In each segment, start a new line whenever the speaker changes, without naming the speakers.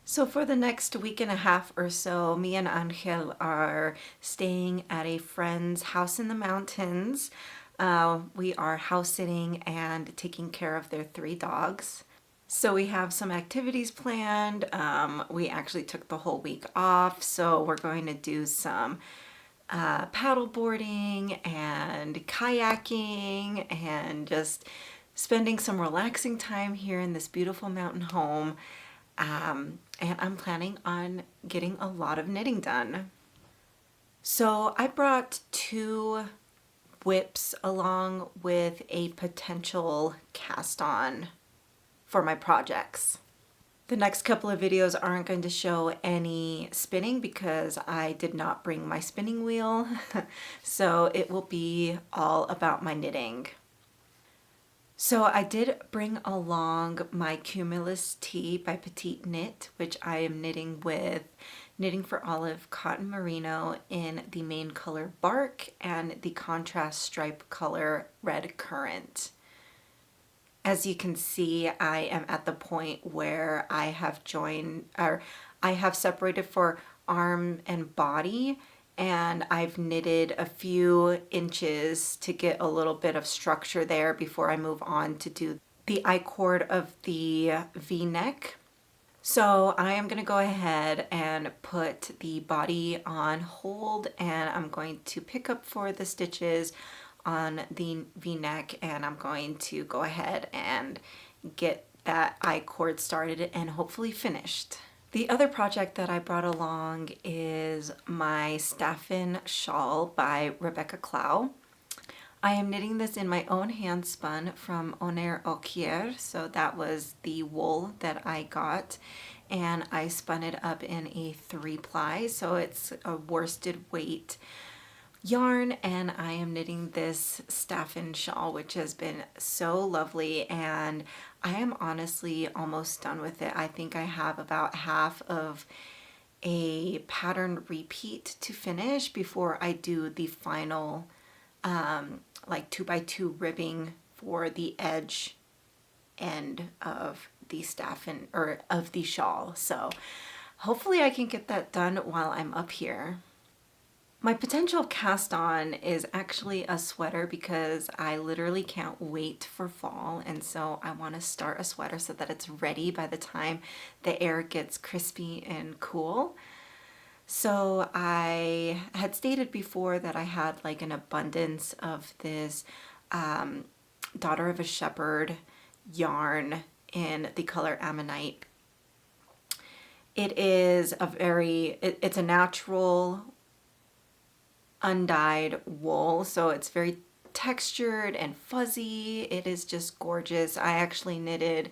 So for the next week and a half or so, me and Angel are staying at a friend's house in the mountains. We are house sitting and taking care of their 3 dogs. So we have some activities planned. We actually took the whole week off, so we're going to do some paddle boarding and kayaking and just spending some relaxing time here in this beautiful mountain home. And I'm planning on getting a lot of knitting done. So I brought 2 whips along with a potential cast on for my projects. The next couple of videos aren't going to show any spinning because I did not bring my spinning wheel. So it will be all about my knitting. So I did bring along my Kumulus tee by Petite Knit, which I am knitting with Knitting for Olive Cotton Merino in the main color Bark and the contrast stripe color Red Currant. As you can see, I am at the point where I have separated for arm and body, and I've knitted a few inches to get a little bit of structure there before I move on to do the I-cord of the V-neck. So I am going to go ahead and put the body on hold, and I'm going to pick up for the stitches on the V-neck, and I'm going to go ahead and get that I-cord started and hopefully finished. The other project that I brought along is my Staffin Shawl by Rebecca Clow. I am knitting this in my own hand spun from Oner Okier, so that was the wool that I got, and I spun it up in a 3-ply, so it's a worsted weight yarn, and I am knitting this Staffin Shawl, which has been so lovely, and I am honestly almost done with it. I think I have about half of a pattern repeat to finish before I do the final like 2x2 ribbing for the edge end of the Staffin or of the shawl. So hopefully I can get that done while I'm up here. My potential cast on is actually a sweater because I literally can't wait for fall, and so I want to start a sweater so that it's ready by the time the air gets crispy and cool. So I had stated before that I had like an abundance of this Daughter of a Shepherd yarn in the color Ammonite. It is it's a natural undyed wool, so it's very textured and fuzzy. It is just gorgeous. I actually knitted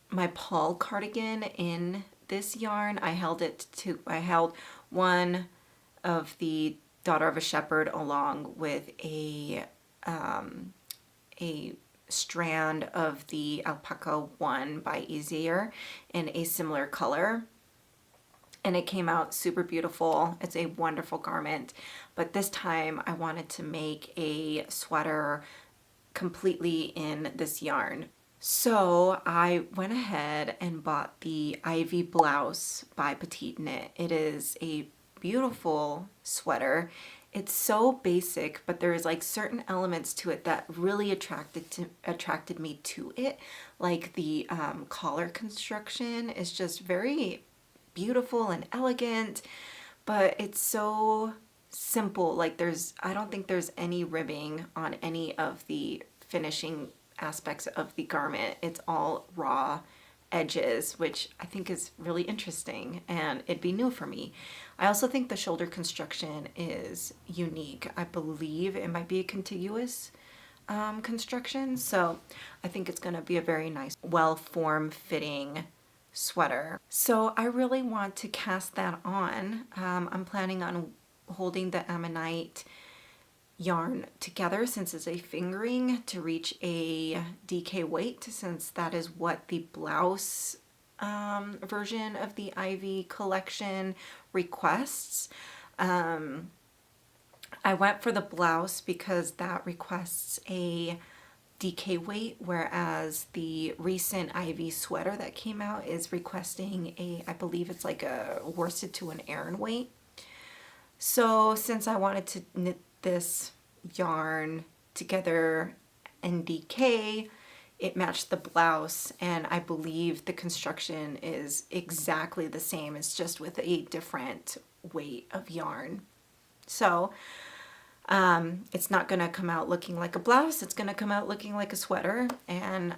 my Paul cardigan in this yarn. I held one of the Daughter of a Shepherd along with a strand of the Alpaca One by Easier in a similar color, and it came out super beautiful. It's a wonderful garment, but this time I wanted to make a sweater completely in this yarn. So I went ahead and bought the Ivy blouse by Petite Knit. It is a beautiful sweater. It's so basic, but there's like certain elements to it that really attracted me to it. Like the collar construction is just very beautiful and elegant, but it's so simple. Like I don't think there's any ribbing on any of the finishing aspects of the garment. It's all raw edges, which I think is really interesting, and it'd be new for me. I also think the shoulder construction is unique. I believe it might be a contiguous construction, so I think it's going to be a very nice, well-form fitting sweater. So I really want to cast that on. I'm planning on holding the Ammonite yarn together since it's a fingering to reach a DK weight, since that is what the blouse version of the Ivy collection requests. I went for the blouse because that requests a DK weight, whereas the recent Ivy sweater that came out is requesting I believe it's like a worsted to an Aran weight. So since I wanted to knit this yarn together in DK, it matched the blouse, and I believe the construction is exactly the same. It's just with a different weight of yarn. So it's not gonna come out looking like a blouse. It's gonna come out looking like a sweater, and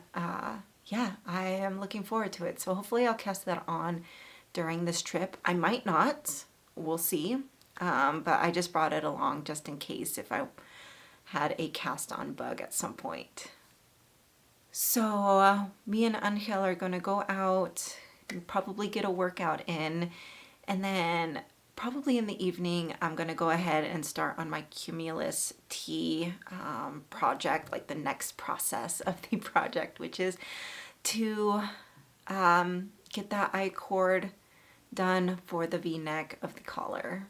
yeah, I am looking forward to it. So hopefully I'll cast that on during this trip. I might not, we'll see. But I just brought it along just in case if I had a cast on bug at some point. So me and Angel are gonna go out and probably get a workout in, and then probably in the evening I'm gonna go ahead and start on my Kumulus tea project, like the next process of the project, which is to get that I-cord done for the V-neck of the collar.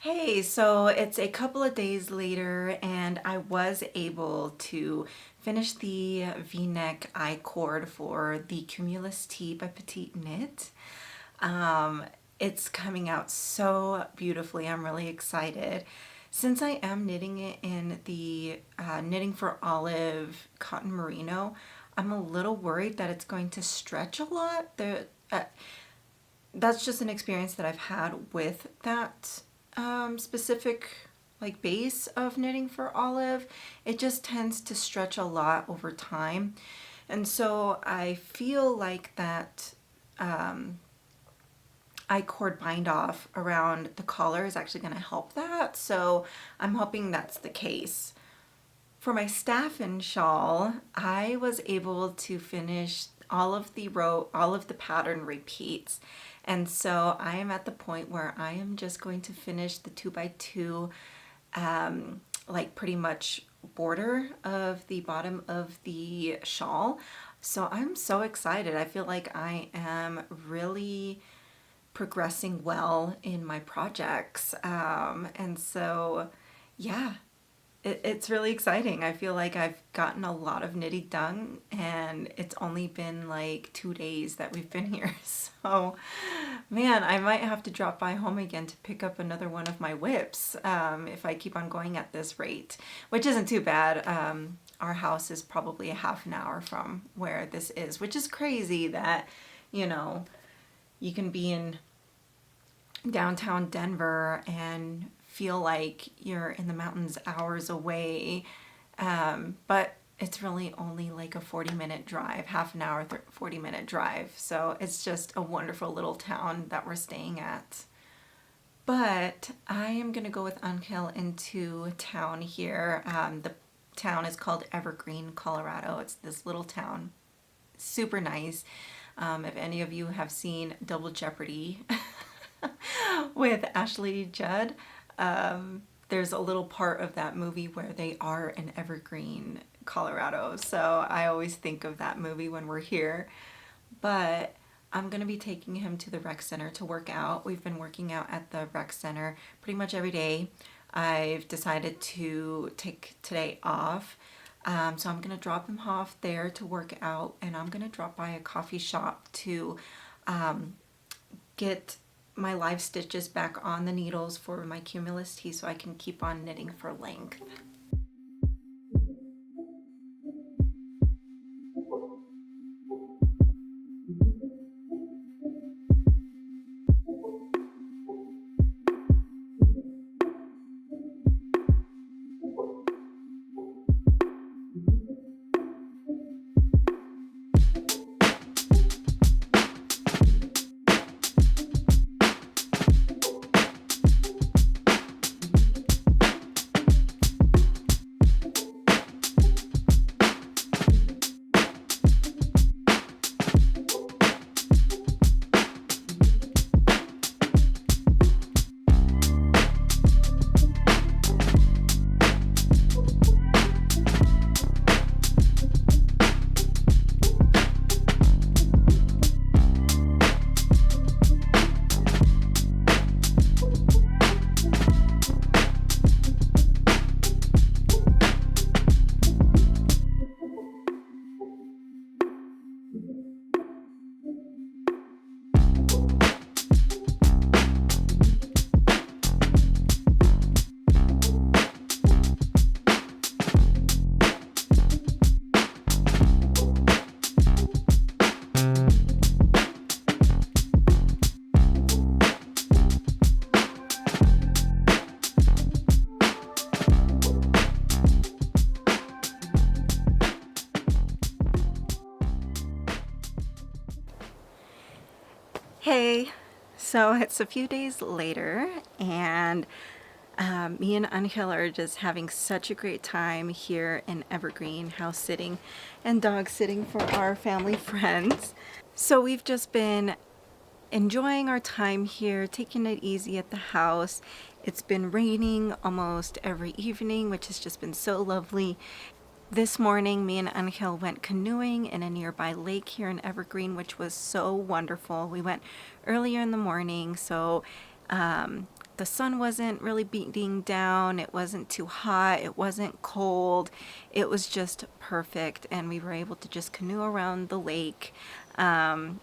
Hey, so it's a couple of days later, and I was able to finish the V-neck I-cord for the Cumulus Tee by Petite Knit. It's coming out so beautifully. I'm really excited. Since I am knitting it in the Knitting for Olive cotton merino, I'm a little worried that it's going to stretch a lot. That's just an experience that I've had with that specific like base of Knitting for Olive. It just tends to stretch a lot over time, and so I feel like that I-cord bind off around the collar is actually going to help that, so I'm hoping that's the case. For my Staffin Shawl, I was able to finish all of the pattern repeats. And so I am at the point where I am just going to finish the 2x2 like pretty much border of the bottom of the shawl. So I'm so excited. I feel like I am really progressing well in my projects. And so, yeah, it's really exciting. I feel like I've gotten a lot of knitting done, and it's only been like 2 days that we've been here. So, man, I might have to drop by home again to pick up another one of my whips if I keep on going at this rate, which isn't too bad. Our house is probably a half an hour from where this is, which is crazy that, you know, you can be in downtown Denver and feel like you're in the mountains hours away. But it's really only like a 40-minute drive, half an hour, 40-minute drive. So it's just a wonderful little town that we're staying at. But I am going to go with Angel into town here. The town is called Evergreen, Colorado. It's this little town. Super nice. If any of you have seen Double Jeopardy with Ashley Judd, there's a little part of that movie where they are in Evergreen, Colorado. So I always think of that movie when we're here. But I'm going to be taking him to the rec center to work out. We've been working out at the rec center pretty much every day. I've decided to take today off. So I'm going to drop him off there to work out, and I'm going to drop by a coffee shop to get my live stitches back on the needles for my Kumulus tee so I can keep on knitting for length. Hey, so it's a few days later, and me and Angel are just having such a great time here in Evergreen, house sitting and dog sitting for our family friends. So we've just been enjoying our time here, taking it easy at the house. It's been raining almost every evening, which has just been so lovely. This morning, me and Angel went canoeing in a nearby lake here in Evergreen, which was so wonderful. We went earlier in the morning, so the sun wasn't really beating down. It wasn't too hot. It wasn't cold. It was just perfect, and we were able to just canoe around the lake. And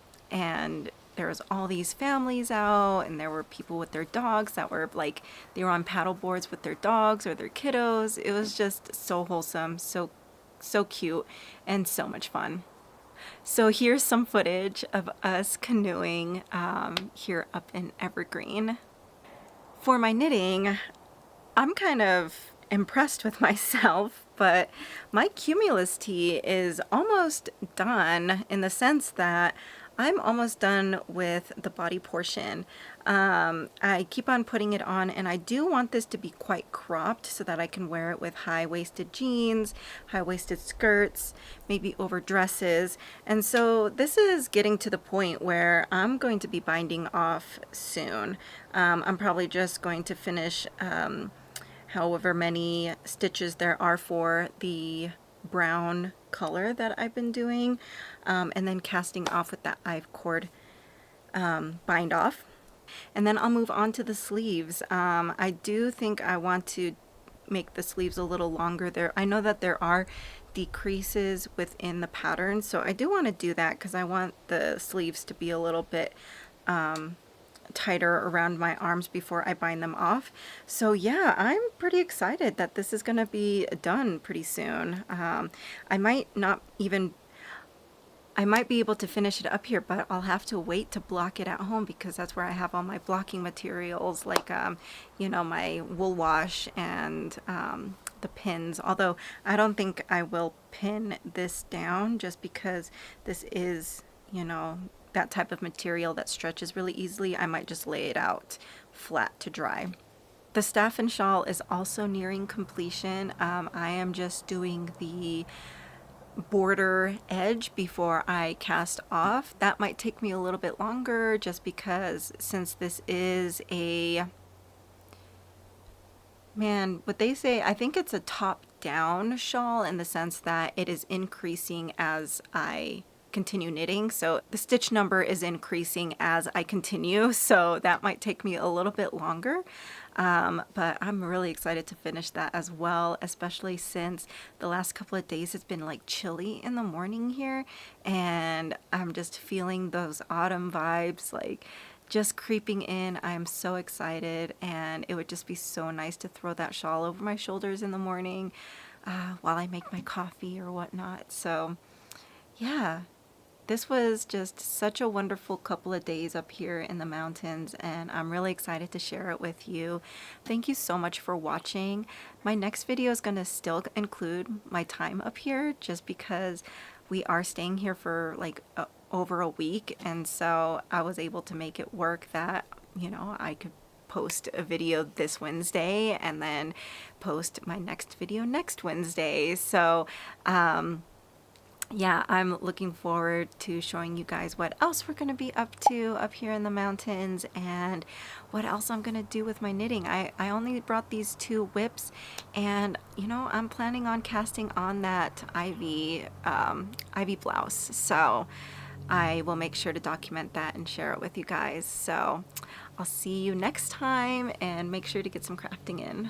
there was all these families out, and there were people with their dogs that were like, they were on paddle boards with their dogs or their kiddos. It was just so wholesome, so cute, and so much fun. So here's some footage of us canoeing here up in Evergreen. For my knitting, I'm kind of impressed with myself, but my Cumulus tee is almost done, in the sense that I'm almost done with the body portion. I keep on putting it on, and I do want this to be quite cropped so that I can wear it with high-waisted jeans, high-waisted skirts, maybe over dresses. And so this is getting to the point where I'm going to be binding off soon. I'm probably just going to finish however many stitches there are for the brown color that I've been doing, and then casting off with that I-cord bind off. And then I'll move on to the sleeves. I do think I want to make the sleeves a little longer there. I know that there are decreases within the pattern, so I do want to do that because I want the sleeves to be a little bit tighter around my arms before I bind them off. So yeah, I'm pretty excited that this is going to be done pretty soon. I might be able to finish it up here, but I'll have to wait to block it at home because that's where I have all my blocking materials, like you know, my wool wash and the pins. Although I don't think I will pin this down just because this is, you know, that type of material that stretches really easily. I might just lay it out flat to dry. The Staffin Shawl is also nearing completion. I am just doing the border edge before I cast off. That might take me a little bit longer just because since this is a, man, what they say, I think it's a top-down shawl in the sense that it is increasing as I continue knitting. So the stitch number is increasing as I continue, so that might take me a little bit longer. But I'm really excited to finish that as well, especially since the last couple of days it's been like chilly in the morning here, and I'm just feeling those autumn vibes like just creeping in. I'm so excited, and it would just be so nice to throw that shawl over my shoulders in the morning while I make my coffee or whatnot. So yeah, this was just such a wonderful couple of days up here in the mountains, and I'm really excited to share it with you. Thank you so much for watching. My next video is going to still include my time up here just because we are staying here for like over a week, and so I was able to make it work that, you know, I could post a video this Wednesday and then post my next video next Wednesday. So yeah, I'm looking forward to showing you guys what else we're going to be up to up here in the mountains and what else I'm going to do with my knitting. I only brought these 2 whips, and you know, I'm planning on casting on that ivy blouse. So I will make sure to document that and share it with you guys. So I'll see you next time, and make sure to get some crafting in.